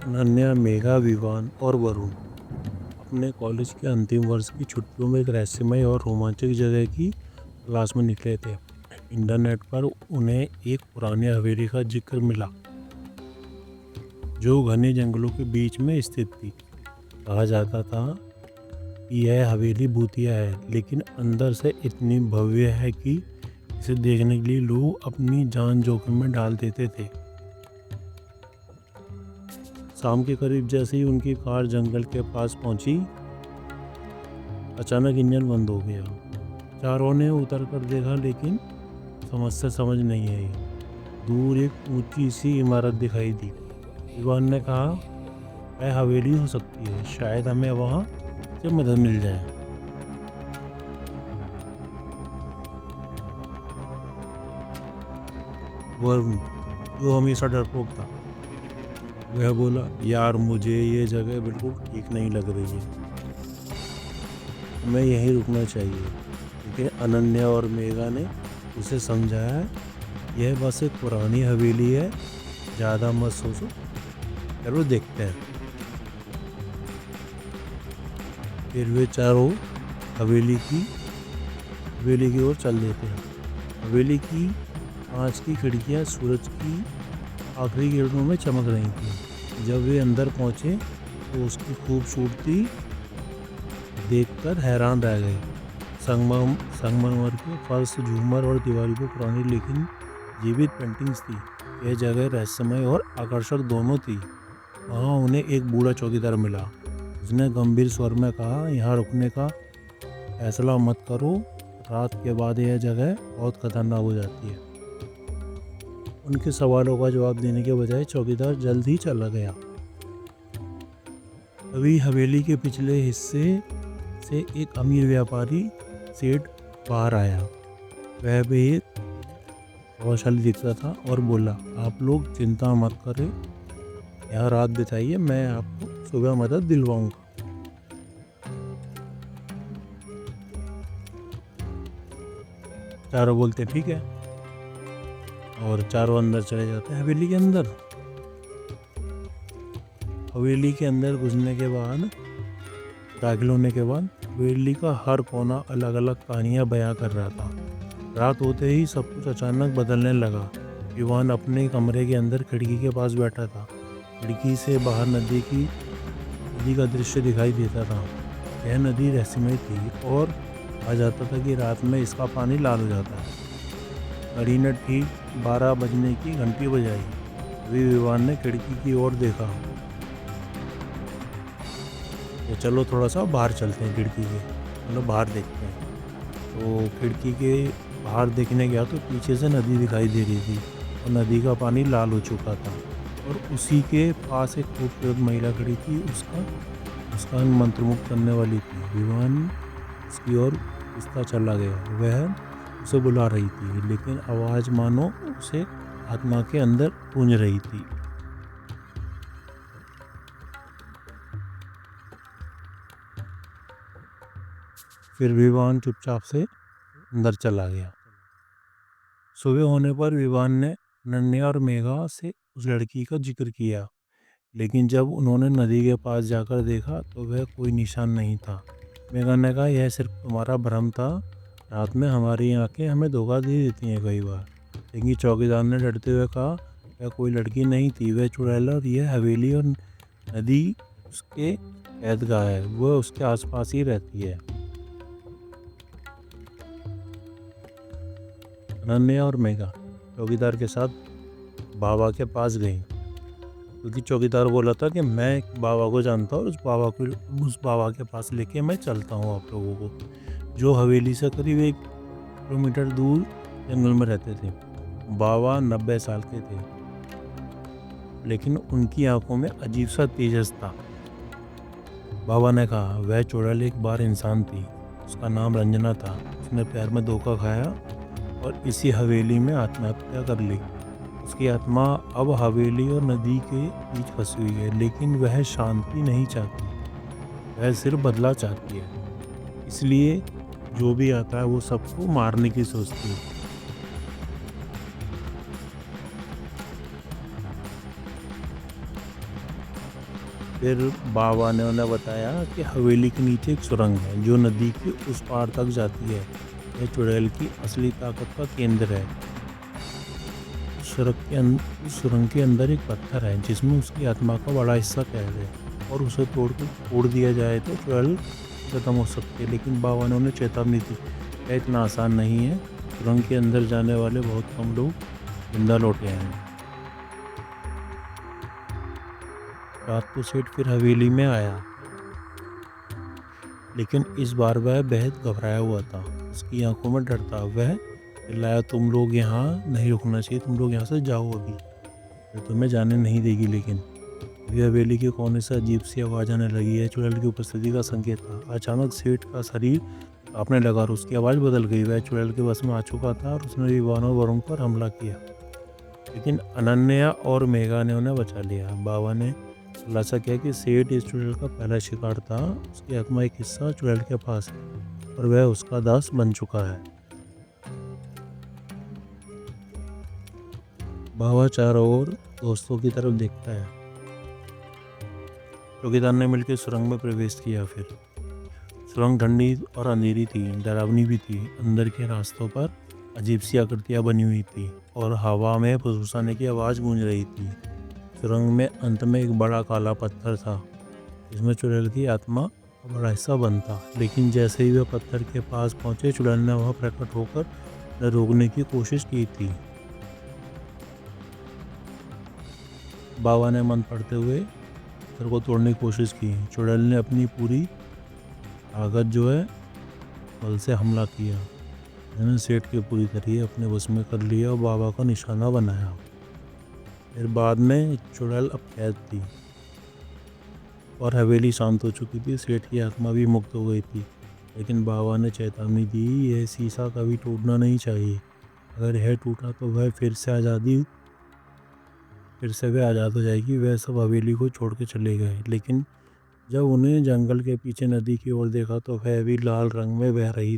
अनन्या, मेघा, विवान और वरुण अपने कॉलेज के अंतिम वर्ष की छुट्टियों में एक रहस्यमय और रोमांचक जगह की तलाश में निकले थे। इंटरनेट पर उन्हें एक पुरानी हवेली का जिक्र मिला जो घने जंगलों के बीच में स्थित थी। कहा जाता था कि यह हवेली भूतिया है, लेकिन अंदर से इतनी भव्य है कि इसे देखने के लिए लोग अपनी जान जोखिम में डाल देते थे। शाम के करीब जैसे ही उनकी कार जंगल के पास पहुंची, अचानक इंजन बंद हो गया। चारों ने उतर कर देखा, लेकिन समस्या समझ नहीं आई। दूर एक ऊंची सी इमारत दिखाई दी। विवान ने कहा, वह हवेली हो सकती है, शायद हमें वहां से मदद मिल जाए। वरुण, जो हमेशा डरपोक था, वह बोला, यार मुझे ये जगह बिल्कुल ठीक नहीं लग रही है, हमें यहीं रुकना चाहिए। क्योंकि अनन्या और मेघा ने उसे समझाया, यह बस एक पुरानी हवेली है, ज़्यादा मत सोचो, चलो देखते हैं। फिर वे चारों हवेली की ओर चल देते हैं। हवेली की कांच की खिड़कियां सूरज की आखिरी किरणों में चमक रही थीं। जब वे अंदर पहुंचे तो उसकी खूबसूरती देखकर हैरान रह गए। संगमरमर के फर्श, झूमर और दीवारों पर पुरानी लेकिन जीवित पेंटिंग्स थी। यह जगह रहस्यमय और आकर्षक दोनों थी। वहाँ उन्हें एक बूढ़ा चौकीदार मिला। उसने गंभीर स्वर में कहा, यहाँ रुकने का फैसला मत करो, रात के बाद यह जगह बहुत खतरनाक हो जाती है। उनके सवालों का जवाब देने के बजाय चौकीदार जल्द ही चला गया। तभी हवेली के पिछले हिस्से से एक अमीर व्यापारी सेठ बाहर आया। वह भी प्रभावशाली दिखता था और बोला, आप लोग चिंता मत करें, यहाँ रात बिताइए, मैं आपको सुबह मदद दिलवाऊंगा। चारों बोलते ठीक है, और चारों अंदर चले जाते हैं हवेली के अंदर। हवेली के अंदर घुसने के बाद, दाखिल होने के बाद, हवेली का हर कोना अलग अलग कहानियां बयां कर रहा था। रात होते ही सब कुछ अचानक बदलने लगा। विवान अपने कमरे के अंदर खिड़की के पास बैठा था। खिड़की से बाहर नदी का दृश्य दिखाई देता था। यह नदी रहस्यमय थी और कहा जाता था कि रात में इसका पानी लाल हो जाता है। घड़ी ने ठीक 12 बजने की घंटी बजाई। तभी विवान ने खिड़की की ओर देखा। तो चलो थोड़ा सा बाहर चलते हैं, खिड़की के मतलब बाहर देखते हैं। तो खिड़की के बाहर देखने गया तो पीछे से नदी दिखाई दे रही थी और नदी का पानी लाल हो चुका था, और उसी के पास एक खूबसूरत महिला खड़ी थी। उसका मुस्कान मंत्रमुग्ध करने वाली थी। विवान उसकी ओर खिसका चला गया। वह उसे बुला रही थी, लेकिन आवाज़ मानो उसे आत्मा के अंदर गूंज रही थी। फिर विवान चुपचाप से अंदर चला गया। सुबह होने पर विवान ने अनन्या और मेघा से उस लड़की का जिक्र किया, लेकिन जब उन्होंने नदी के पास जाकर देखा तो वह कोई निशान नहीं था। मेघा ने कहा, यह सिर्फ तुम्हारा भ्रम था, रात में हमारी आंखें हमें धोखा दे देती हैं कई बार। लेकिन चौकीदार ने डरते हुए कहा, वह कोई लड़की नहीं थी, वह चुड़ैल, और यह हवेली और नदी उसके कैदगाह है, वह उसके आसपास ही रहती है। अनन्या और मेघा चौकीदार के साथ बाबा के पास गई, क्योंकि चौकीदार बोला था कि मैं बाबा को जानता हूँ, उस बाबा के पास लेके मैं चलता हूँ आप लोगों को, जो हवेली से करीब 1 किलोमीटर दूर जंगल में रहते थे। बाबा 90 साल के थे, लेकिन उनकी आंखों में अजीब सा तेजस था। बाबा ने कहा, वह चुड़ैल एक बार इंसान थी, उसका नाम रंजना था। उसने प्यार में धोखा खाया और इसी हवेली में आत्महत्या कर ली। उसकी आत्मा अब हवेली और नदी के बीच फंसी हुई है, लेकिन वह शांति नहीं चाहती, वह सिर्फ बदला चाहती है। इसलिए जो भी आता है वो सबको मारने की सोचती है। फिर बाबा ने उन्हें बताया कि हवेली के नीचे एक सुरंग है जो नदी के उस पार तक जाती है। यह चुड़ैल की असली ताकत का केंद्र है। उस सुरंग के अंदर एक पत्थर है जिसमें उसकी आत्मा का बड़ा हिस्सा कैद है और उसे तोड़ दिया जाए तो चुड़ैल खत्म हो सकती है। लेकिन बाबा ने उन्हें चेतावनी दी, यह इतना आसान नहीं है। सुरंग के अंदर जाने वाले बहुत कम लोग जिंदा लौटे हैं। रात को सेठ फिर हवेली में आया, लेकिन इस बार वह बेहद घबराया हुआ था। उसकी आंखों में डर था। वह चिल्लाया, तुम लोग यहाँ नहीं रुकना चाहिए, तुम लोग यहाँ से जाओ अभी, मैं तुम्हें जाने नहीं देगी। लेकिन अभी हवेली के कोने से अजीब सी आवाज़ आने लगी है। चुड़ैल की उपस्थिति का संकेत था। अचानक सेठ का शरीर कांपने लगा और उसकी आवाज़ बदल गई। वह चुड़ैल के बस में आ चुका था और उसने विवानों वरुण पर हमला किया, लेकिन अनन्या और मेघा ने उन्हें बचा लिया। बाबा ने खुलासा किया कि सेठ इस चुड़ैल का पहला शिकार था। उसकी आत्मा एक हिस्सा चुड़ैल के पास है और वह उसका दास बन चुका है। बाबा चारों ओर दोस्तों की तरफ देखता है। चौकीदार ने मिलकर सुरंग में प्रवेश किया। फिर सुरंग ठंडी और अंधेरी थी, डरावनी भी थी। अंदर के रास्तों पर अजीब सी आकृतियाँ बनी हुई थी और हवा में फुसफुसाने की आवाज़ गूंज रही थी। सुरंग में अंत में एक बड़ा काला पत्थर था जिसमें चुड़ैल की आत्मा का बड़ा हिस्सा बंद था। लेकिन जैसे ही वे पत्थर के पास पहुंचे, चुड़ैल ने वहां प्रकट होकर उन्हें रोकने की कोशिश की थी। बाबा ने मंत्र पढ़ते हुए पत्थर को तोड़ने की कोशिश की। चुड़ैल ने अपनी पूरी ताकत जो है बल से हमला किया। मैंने सेठ की पूरी तरह अपने बस में कर लिया और बाबा का निशाना बनाया। फिर बाद में चुड़ैल अब कैद थी और हवेली शांत हो चुकी थी। सेठ की आत्मा भी मुक्त हो गई थी। लेकिन बाबा ने चेतावनी दी, यह शीशा कभी टूटना नहीं चाहिए। अगर यह टूटा तो वह फिर से वह आज़ाद हो जाएगी। वह सब हवेली को छोड़ के चले गए। लेकिन जब उन्हें जंगल के पीछे नदी की ओर देखा तो वह भी लाल रंग में बह रही